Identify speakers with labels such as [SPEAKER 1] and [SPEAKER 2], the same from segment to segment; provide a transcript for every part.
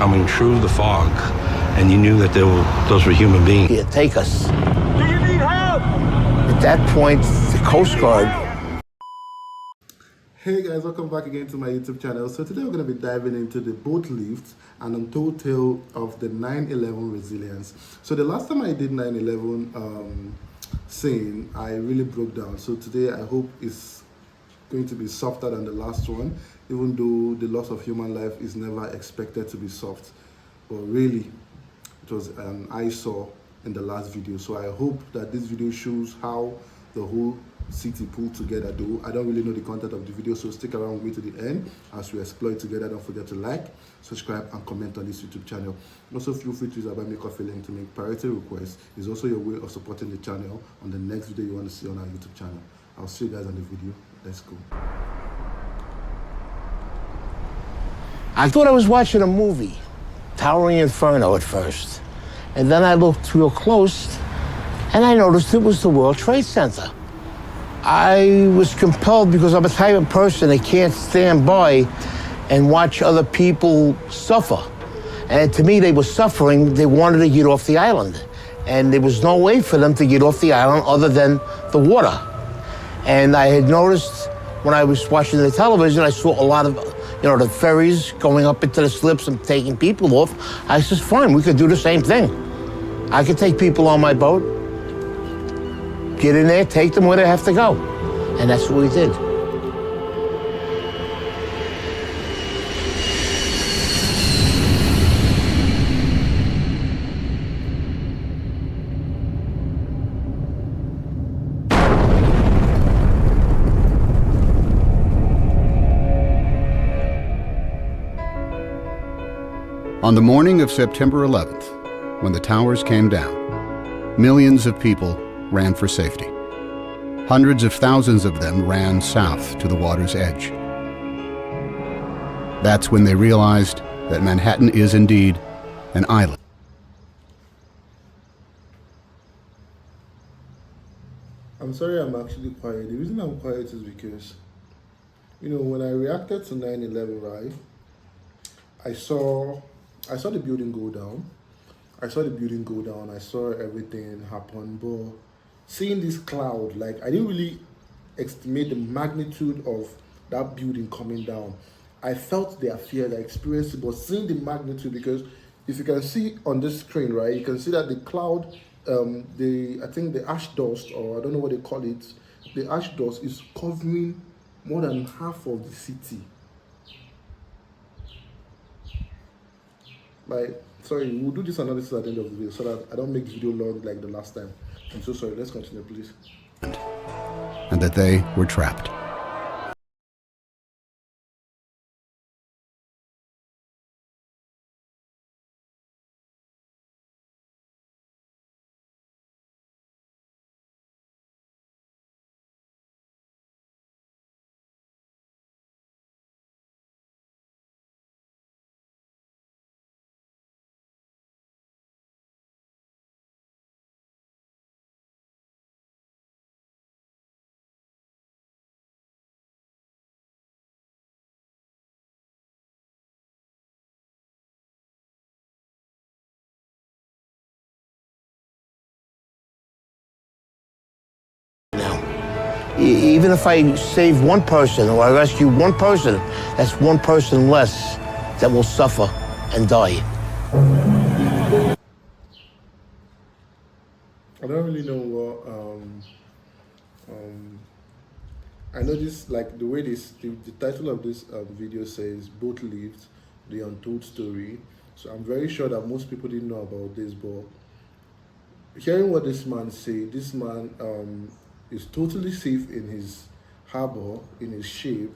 [SPEAKER 1] coming through the fog, and you knew that those were human beings.
[SPEAKER 2] Here, take us.
[SPEAKER 3] Do you need help?
[SPEAKER 2] At that point, the Coast Guard.
[SPEAKER 4] Hey guys, welcome back again to my YouTube channel. So today we're going to be diving into the BoatLift and Untold tale of the 9/11 resilience. So the last time I did 9/11 scene, I really broke down. So today I hope it's going to be softer than the last one, even though the loss of human life is never expected to be soft. But really, it was an eyesore in the last video. So I hope that this video shows how the whole city pulled together, though I don't really know the content of the video, so stick around with me to the end as we explore it together. Don't forget to like, subscribe, and comment on this YouTube channel. Also, feel free to use our Buy Me Coffee link to make priority requests. It's also your way of supporting the channel on the next video you want to see on our YouTube channel. I'll see you guys on the video. Let's go.
[SPEAKER 2] I thought I was watching a movie, Towering Inferno at first. And then I looked real close and I noticed it was the World Trade Center. I was compelled because I'm a type of person that can't stand by and watch other people suffer. And to me, they were suffering. They wanted to get off the island. And there was no way for them to get off the island other than the water. And I had noticed when I was watching the television, I saw a lot of, the ferries going up into the slips and taking people off. I said, fine, we could do the same thing. I could take people on my boat, get in there, take them where they have to go. And that's what we did.
[SPEAKER 5] On the morning of September 11th, when the towers came down, millions of people ran for safety. Hundreds of thousands of them ran south to the water's edge. That's when they realized that Manhattan is indeed an island.
[SPEAKER 4] I'm sorry I'm actually quiet. The reason I'm quiet is because, when I reacted to 9/11, right, I saw the building go down. I saw everything happen, but seeing this cloud, I didn't really estimate the magnitude of that building coming down. I felt their fear, I experienced it, but seeing the magnitude, because if you can see on this screen, right, you can see that the cloud, I think the ash dust, or I don't know what they call it, the ash dust is covering more than half of the city. Sorry, we'll do this analysis at the end of the video so that I don't make the video long like the last time. I'm so sorry. Let's continue, please.
[SPEAKER 5] And that they were trapped.
[SPEAKER 2] Even if I save one person or I rescue one person, that's one person less that will suffer and die.
[SPEAKER 4] I don't really know what, I know this, the way the title of this video says, BoatLift, the Untold story. So I'm very sure that most people didn't know about this, but hearing what this man said, this man is totally safe in his harbor, in his ship,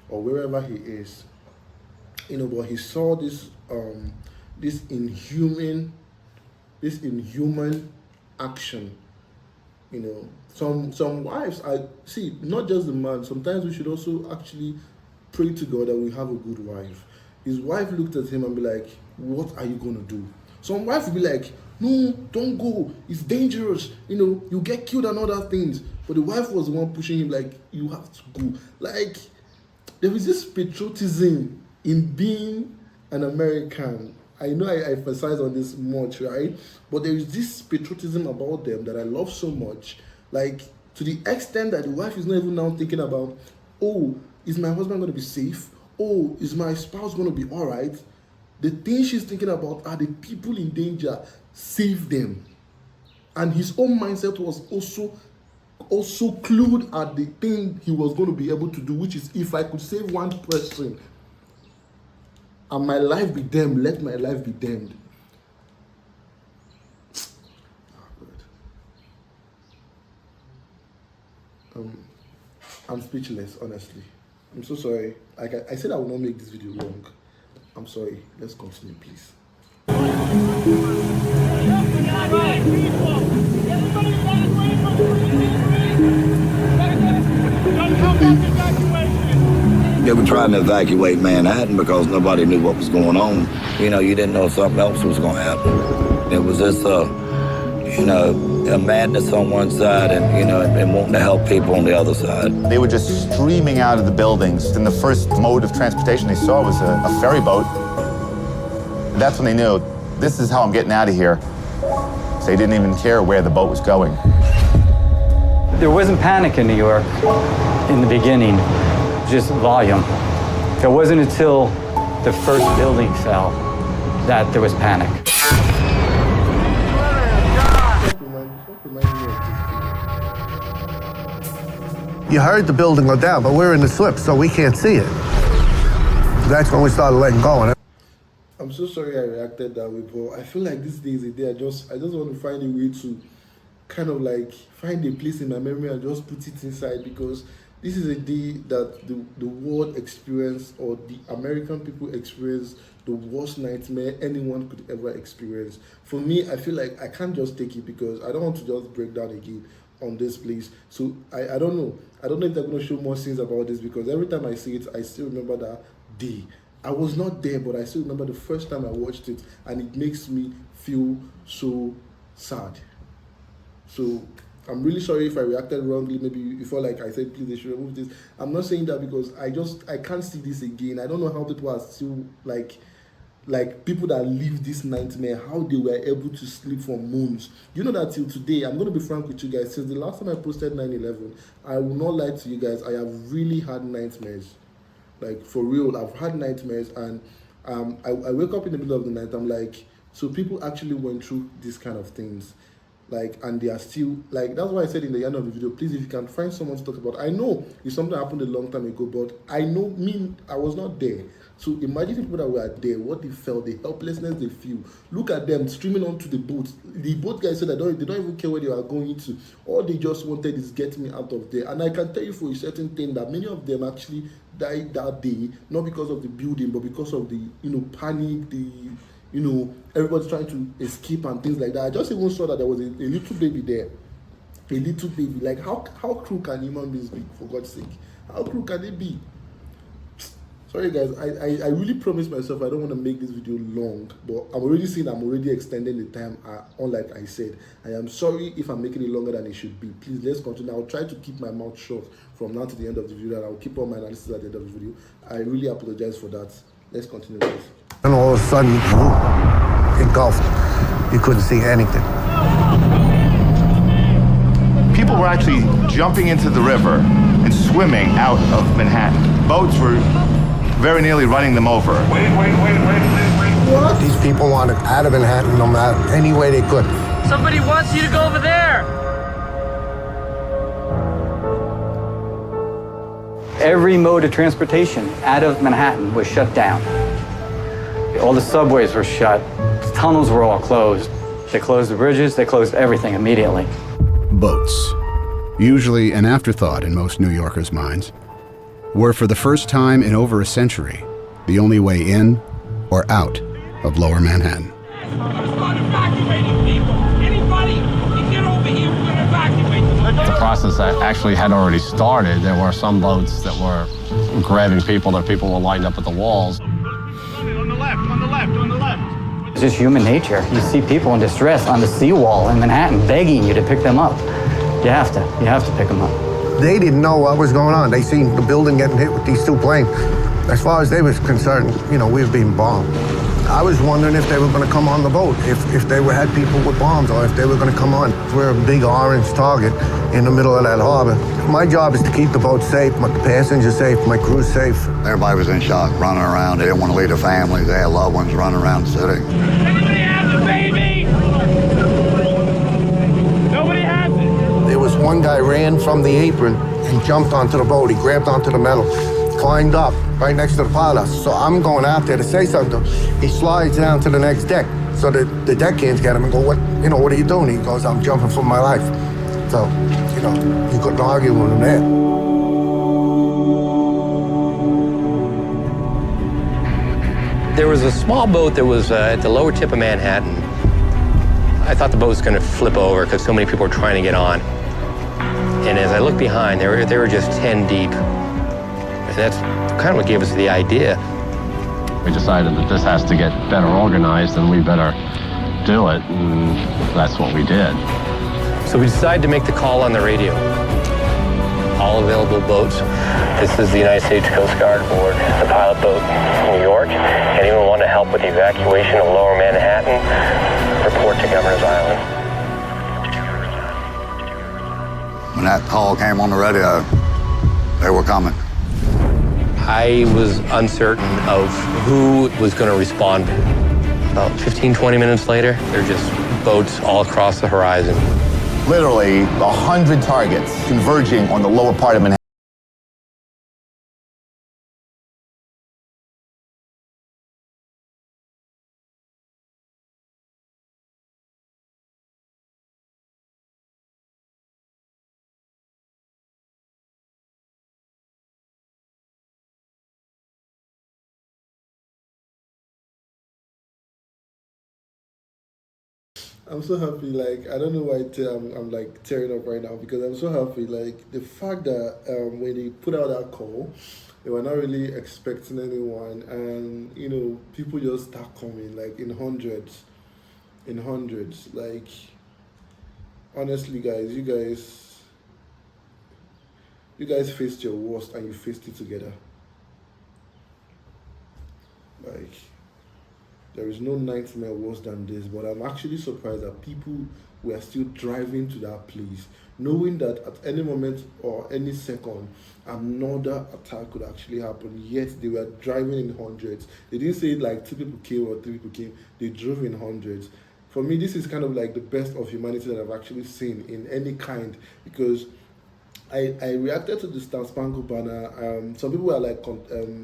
[SPEAKER 4] or wherever he is. But he saw this this inhuman action. Some wives, I see, not just the man, sometimes we should also actually pray to God that we have a good wife. His wife looked at him and be like, what are you going to do? Some wife will be like, no, don't go, it's dangerous, you get killed and other things. But the wife was the one pushing him, like, you have to go. There is this patriotism in being an American I know I emphasize on this much, right? But there is this patriotism about them that I love so much. Like, to the extent that the wife is not even now thinking about, oh, is my husband going to be safe? Oh, is my spouse going to be all right? The thing she's thinking about are the people in danger. Save them. And his own mindset was also clued at the thing he was going to be able to do, which is, if I could save one person and my life be damned, let my life be damned. I'm speechless, honestly. I'm so sorry. Like I said, I will not make this video long. I'm sorry. Let's continue, please.
[SPEAKER 3] They were trying to evacuate Manhattan because nobody knew what was going on. You know, you didn't know if something else was going to happen. It was just, a madness on one side and wanting to help people on the other side.
[SPEAKER 6] They were just streaming out of the buildings. And the first mode of transportation they saw was a ferry boat. That's when they knew, this is how I'm getting out of here. So they didn't even care where the boat was going.
[SPEAKER 7] There wasn't panic in New York in the beginning, just volume. It wasn't until the first building fell that there was panic.
[SPEAKER 8] You heard the building go down, but we're in the slip, so we can't see it. That's when we started letting go.
[SPEAKER 4] I'm so sorry I reacted that way, but I feel like this day is a day I just want to find a way to kind of like find a place in my memory and just put it inside, because this is a day that the world experienced, or the American people experienced, the worst nightmare anyone could ever experience. For me, I feel like I can't just take it, because I don't want to just break down again on this place. So I don't know if they're going to show more scenes about this, because every time I see it, I still remember that day. I was not there, but I still remember the first time I watched it, and it makes me feel so sad. So I'm really sorry if I reacted wrongly. Maybe you felt like I said, please, they should remove this. I'm not saying that because I can't see this again. I don't know how people are still like people that live this nightmare, how they were able to sleep for months. You know that till today, I'm going to be frank with you guys, since the last time I posted 9/11, I will not lie to you guys, I have really had nightmares. Like, for real, I've had nightmares, and I wake up in the middle of the night, I'm like, so people actually went through these kind of things. Like, and they are still, like, that's why I said in the end of the video, please, if you can find someone to talk about. I know if something happened a long time ago, but I know, I was not there. So imagine people that were there, what they felt, the helplessness they feel. Look at them streaming onto the boat. The boat guys said that they don't even care where they are going to. All they just wanted is get me out of there. And I can tell you for a certain thing that many of them actually died that day, not because of the building, but because of the, panic, everybody trying to escape and things like that. I just even saw that there was a little baby there. A little baby. Like, how cruel can human beings be, for God's sake? How cruel can they be? Sorry guys, I really promised myself I don't want to make this video long, but I'm already seeing I'm already extending the time, unlike I said. I am sorry if I'm making it longer than it should be. Please, let's continue. I'll try to keep my mouth shut from now to the end of the video, and I'll keep all my analysis at the end of the video. I really apologize for that. Let's continue with this.
[SPEAKER 8] And all of a sudden, engulfed. You couldn't see anything.
[SPEAKER 6] People were actually jumping into the river and swimming out of Manhattan. Boats were very nearly running them over.
[SPEAKER 8] Wait. What? These people wanted out of Manhattan no matter any way they could.
[SPEAKER 9] Somebody wants you to go over there.
[SPEAKER 7] Every mode of transportation out of Manhattan was shut down. All the subways were shut. The tunnels were all closed. They closed the bridges, they closed everything immediately.
[SPEAKER 5] Boats, usually an afterthought in most New Yorkers' minds, were for the first time in over a century the only way in or out of Lower Manhattan.
[SPEAKER 9] Start evacuating people. Anybody can get over here, we're going to evacuate them.
[SPEAKER 10] The process that actually had already started. There were some boats that were grabbing people, that people were lined up at the walls.
[SPEAKER 9] On the left.
[SPEAKER 7] It's just human nature. You see people in distress on the seawall in Manhattan begging you to pick them up. You have to pick them up.
[SPEAKER 8] They didn't know what was going on. They seen the building getting hit with these two planes. As far as they was concerned, we were being bombed. I was wondering if they were going to come on the boat, if they had people with bombs, or if they were going to come on. We're a big orange target in the middle of that harbor. My job is to keep the boat safe, the passengers safe, my crew safe.
[SPEAKER 3] Everybody was in shock, running around. They didn't want to leave their families. They had loved ones running around the city.
[SPEAKER 9] Nobody has a baby! Nobody has it!
[SPEAKER 8] There was one guy ran from the apron and jumped onto the boat. He grabbed onto the metal, climbed up right next to the pilot. So I'm going out there to say something. He slides down to the next deck. So the deckhands get him and go, what are you doing? He goes, I'm jumping for my life. So, you couldn't argue with him there.
[SPEAKER 11] There was a small boat that was at the lower tip of Manhattan. I thought the boat was going to flip over because so many people were trying to get on. And as I looked behind, they were just 10 deep. And that's kind of what gave us the idea.
[SPEAKER 10] We decided that this has to get better organized and we better do it, and that's what we did.
[SPEAKER 11] So we decided to make the call on the radio. All available boats. This is the United States Coast Guard aboard the pilot boat New York. Anyone want to help with the evacuation of Lower Manhattan? Report to Governor's Island.
[SPEAKER 3] When that call came on the radio, they were coming.
[SPEAKER 11] I was uncertain of who was going to respond. About 15, 20 minutes later, there are just boats all across the horizon.
[SPEAKER 6] Literally 100 targets converging on the lower part of Manhattan.
[SPEAKER 4] I'm so happy, like, I don't know why I'm like tearing up right now, because I'm so happy, like, the fact that when they put out that call, they were not really expecting anyone, and, people just start coming, like, in hundreds, like, honestly, guys, you guys faced your worst, and you faced it together, like, there is no nightmare worse than this, but I'm actually surprised that people were still driving to that place, knowing that at any moment or any second, another attack could actually happen, yet they were driving in hundreds. They didn't say like 2 people came or 3 people came, they drove in hundreds. For me, this is kind of like the best of humanity that I've actually seen in any kind, because I reacted to the Star Spangled Banner. Some people were like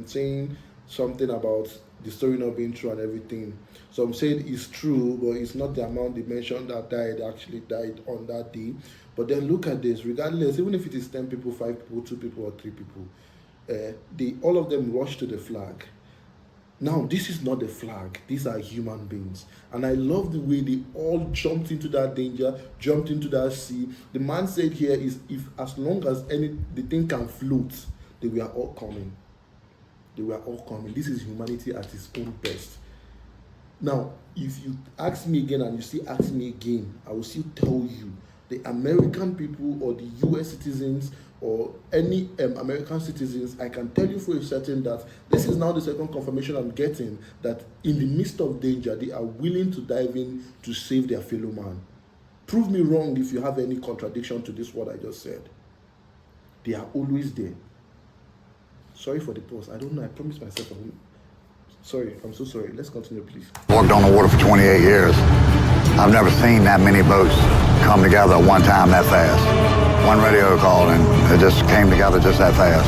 [SPEAKER 4] saying something about the story not being true and everything. So I'm saying it's true, but it's not the amount they mentioned that actually died on that day. But then look at this, regardless, even if it is 10 people, 5 people, 2 people, or 3 people, all of them rushed to the flag. Now, this is not the flag. These are human beings. And I love the way they all jumped into that danger, jumped into that sea. The man said here is, if as long as the thing can float, they were all coming. They were all coming. This is humanity at its own best. Now, if you ask me again and you still ask me again, I will still tell you, the American people or the US citizens or any American citizens, I can tell you for a certain that this is now the second confirmation I'm getting that in the midst of danger, they are willing to dive in to save their fellow man. Prove me wrong if you have any contradiction to this, what I just said. They are always there. Sorry for the pause. I don't know. I promised myself. Sorry. I'm so sorry. Let's continue, please.
[SPEAKER 3] Worked on the water for 28 years. I've never seen that many boats come together at one time that fast. One radio call and it just came together just that fast.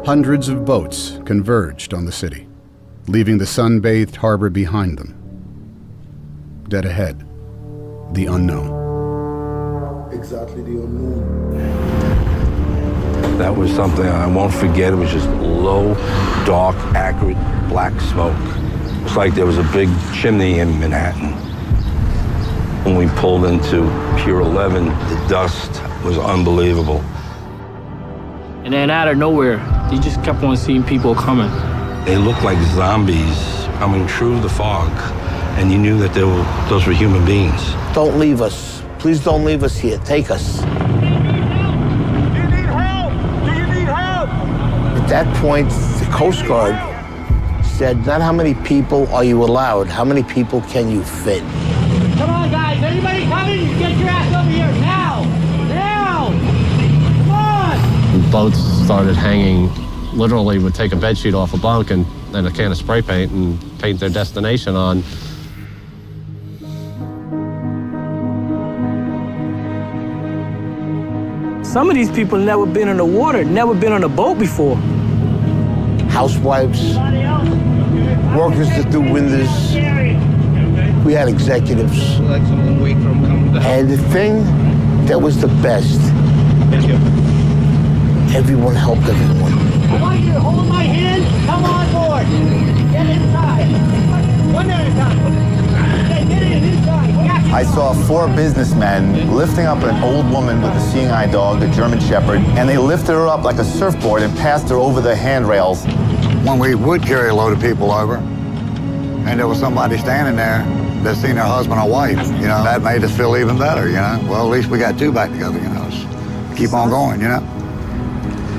[SPEAKER 5] Hundreds of boats converged on the city, leaving the sun-bathed harbor behind them. Dead ahead, the unknown.
[SPEAKER 4] Exactly, the unknown.
[SPEAKER 1] That was something I won't forget. It was just low, dark, acrid, black smoke. It's like there was a big chimney in Manhattan. When we pulled into Pier 11, the dust was unbelievable.
[SPEAKER 12] And then out of nowhere, you just kept on seeing people coming.
[SPEAKER 1] They looked like zombies coming through the fog, and you knew that those were human beings.
[SPEAKER 2] Don't leave us. Please don't leave us here. Take us.
[SPEAKER 9] Do you need help? Do you need help?
[SPEAKER 2] At that point, the Coast Guard said, not how many people are you allowed, how many people can you fit?
[SPEAKER 9] Come on, guys. Anybody coming? Get your ass over here now. Now. Come on.
[SPEAKER 10] Boats started hanging, literally would take a bed sheet off a bunk and then a can of spray paint and paint their destination on.
[SPEAKER 12] Some of these people never been in the water, never been on a boat before.
[SPEAKER 2] Housewives, workers that do windows. We had executives. And the thing that was the best, everyone helped everyone.
[SPEAKER 9] I want you to hold my hand. Come on board. Get inside. One at a time. Get inside.
[SPEAKER 6] I saw 4 businessmen lifting up an old woman with a seeing eye dog, a German Shepherd, and they lifted her up like a surfboard and passed her over the handrails.
[SPEAKER 13] When we would carry a load of people over, and there was somebody standing there that seen their husband or wife, you know, that made us feel even better, you know. Well, at least we got 2 back together, you know. Just keep on going, you know.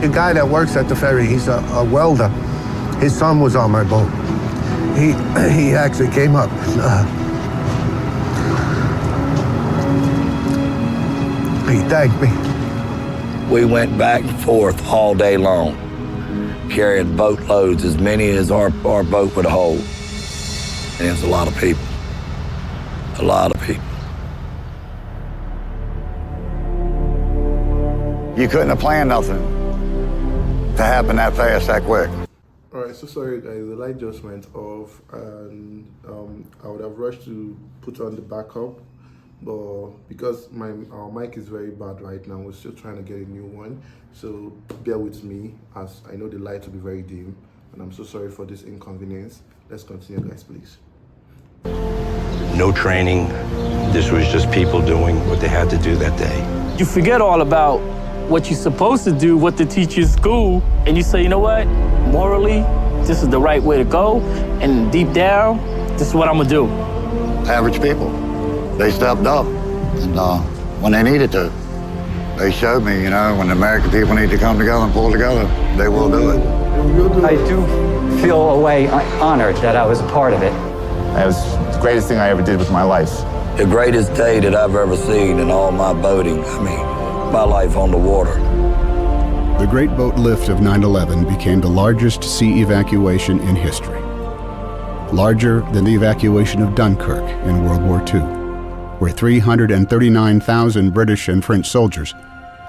[SPEAKER 8] The guy that works at the ferry, he's a welder. His son was on my boat. He actually came up. He thanked me.
[SPEAKER 3] We went back and forth all day long, carrying boatloads, as many as our boat would hold. And it's a lot of people. A lot of people.
[SPEAKER 13] You couldn't have planned nothing to happen that fast, that quick.
[SPEAKER 4] All right, so sorry guys, the light just went off, and I would have rushed to put on the backup, but because our mic is very bad right now, we're still trying to get a new one. So bear with me, as I know the light will be very dim, and I'm so sorry for this inconvenience. Let's continue, guys, please.
[SPEAKER 1] No training. This was just people doing what they had to do that day.
[SPEAKER 12] You forget all about what you're supposed to do, what they teach you in school, and you say, you know what, morally, this is the right way to go, and deep down, this is what I'm gonna do.
[SPEAKER 13] Average people, they stepped up, and when they needed to, they showed me, you know, when the American people need to come together and pull together, they will do it.
[SPEAKER 7] I do feel a way honored that I was a part of it.
[SPEAKER 6] That was the greatest thing I ever did with my life.
[SPEAKER 3] The greatest day that I've ever seen in all my boating, I mean, my life on the water.
[SPEAKER 5] The Great Boat Lift of 9/11 became the largest sea evacuation in history. Larger than the evacuation of Dunkirk in World War II, where 339,000 British and French soldiers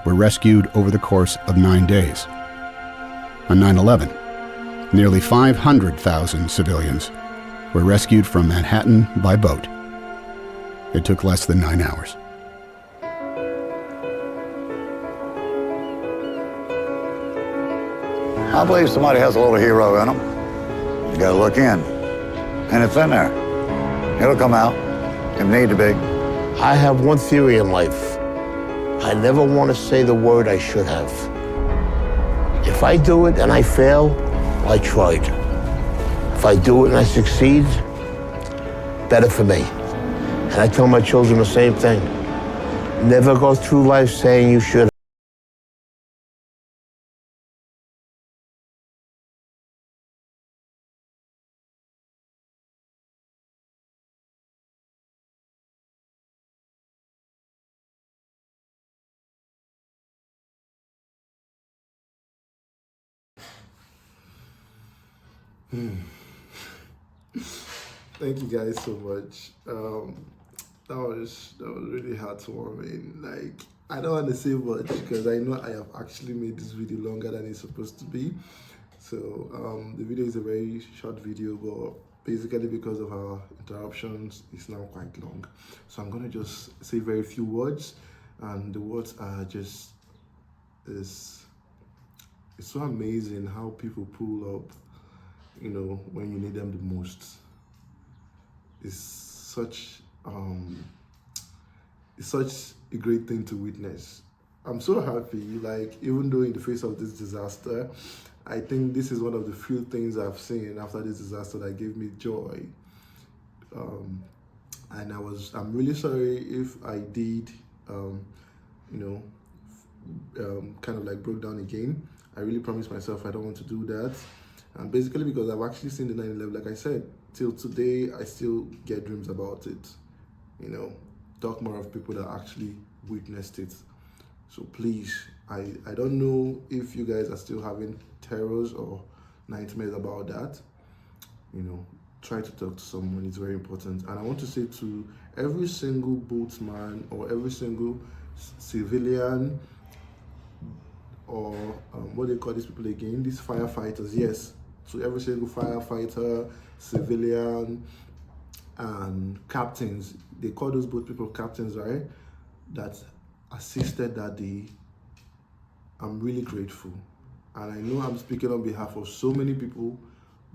[SPEAKER 5] were rescued over the course of 9 days. On 9/11, nearly 500,000 civilians were rescued from Manhattan by boat. It took less than 9 hours.
[SPEAKER 13] I believe somebody has a little hero in them. You gotta look in, and it's in there. It'll come out, if need to be.
[SPEAKER 2] I have one theory in life. I never want to say the word I should have. If I do it and I fail, I tried. If I do it and I succeed, better for me. And I tell my children the same thing. Never go through life saying you should.
[SPEAKER 4] Thank you guys so much. That was really heartwarming. Like, I don't want to say much because I know I have actually made this video longer than it's supposed to be. So the video is a very short video, but basically because of our interruptions, it's now quite long. So I'm gonna just say very few words, and the words are just it's so amazing how people pull up, you know, when you need them the most. It's such a great thing to witness. I'm so happy, like, even though in the face of this disaster, I think this is one of the few things I've seen after this disaster that gave me joy. And I'm really sorry if I did, kind of like broke down again. I really promised myself I don't want to do that. And basically because I've actually seen the 9/11, like I said, till today, I still get dreams about it. You know, talk more of people that actually witnessed it. So please, I don't know if you guys are still having terrors or nightmares about that. You know, try to talk to someone, it's very important. And I want to say to every single boatman or every single civilian, or what do they call these people again? These firefighters, yes. So every single firefighter, civilian, and captains, they call those boat people captains, right? That assisted that day. I'm really grateful. And I know I'm speaking on behalf of so many people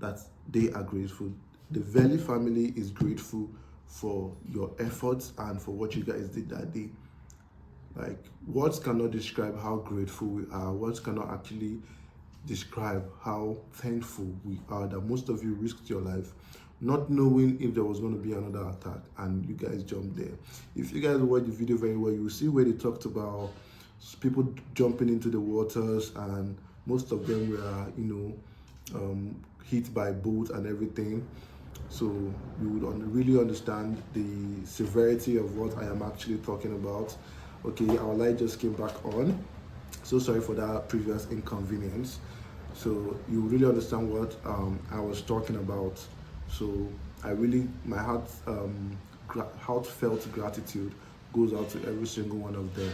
[SPEAKER 4] that they are grateful. The Valley family is grateful for your efforts and for what you guys did that day. Like, words cannot describe how grateful we are. Words cannot actually describe how thankful we are that most of you risked your life not knowing if there was going to be another attack, and you guys jumped there. If you guys watch the video very well, you will see where they talked about people jumping into the waters, and most of them were, you know, hit by boats and everything. So you would really understand the severity of what I am actually talking about. Okay, our light just came back on. So sorry for that previous inconvenience. So you really understand what I was talking about. So I really, my heartfelt gratitude goes out to every single one of them.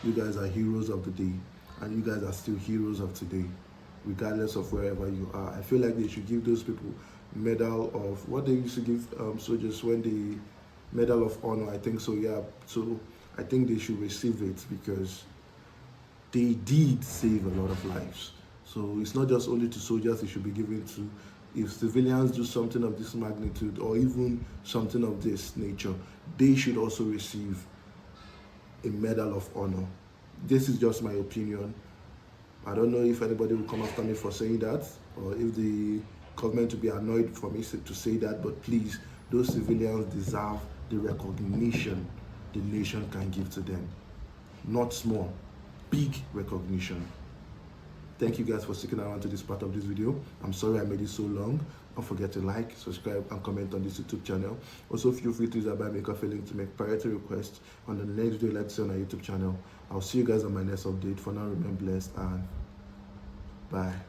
[SPEAKER 4] You guys are heroes of the day, and you guys are still heroes of today, regardless of wherever you are. I feel like they should give those people medal of what they used to give soldiers when the Medal of Honor, I think so, yeah. So I think they should receive it because they did save a lot of lives. So it's not just only to soldiers it should be given to. If civilians do something of this magnitude or even something of this nature, they should also receive a Medal of Honor. This is just my opinion. I don't know if anybody will come after me for saying that, or if the government will be annoyed for me to say that, but please, those civilians deserve the recognition the nation can give to them. Not small, big recognition. Thank you guys for sticking around to this part of this video. I'm sorry I made it so long. Don't forget to like, subscribe, and comment on this YouTube channel. Also, feel free to use our buy me coffee link to make priority requests on the next video like on our YouTube channel. I'll see you guys on my next update. For now, remain blessed and bye.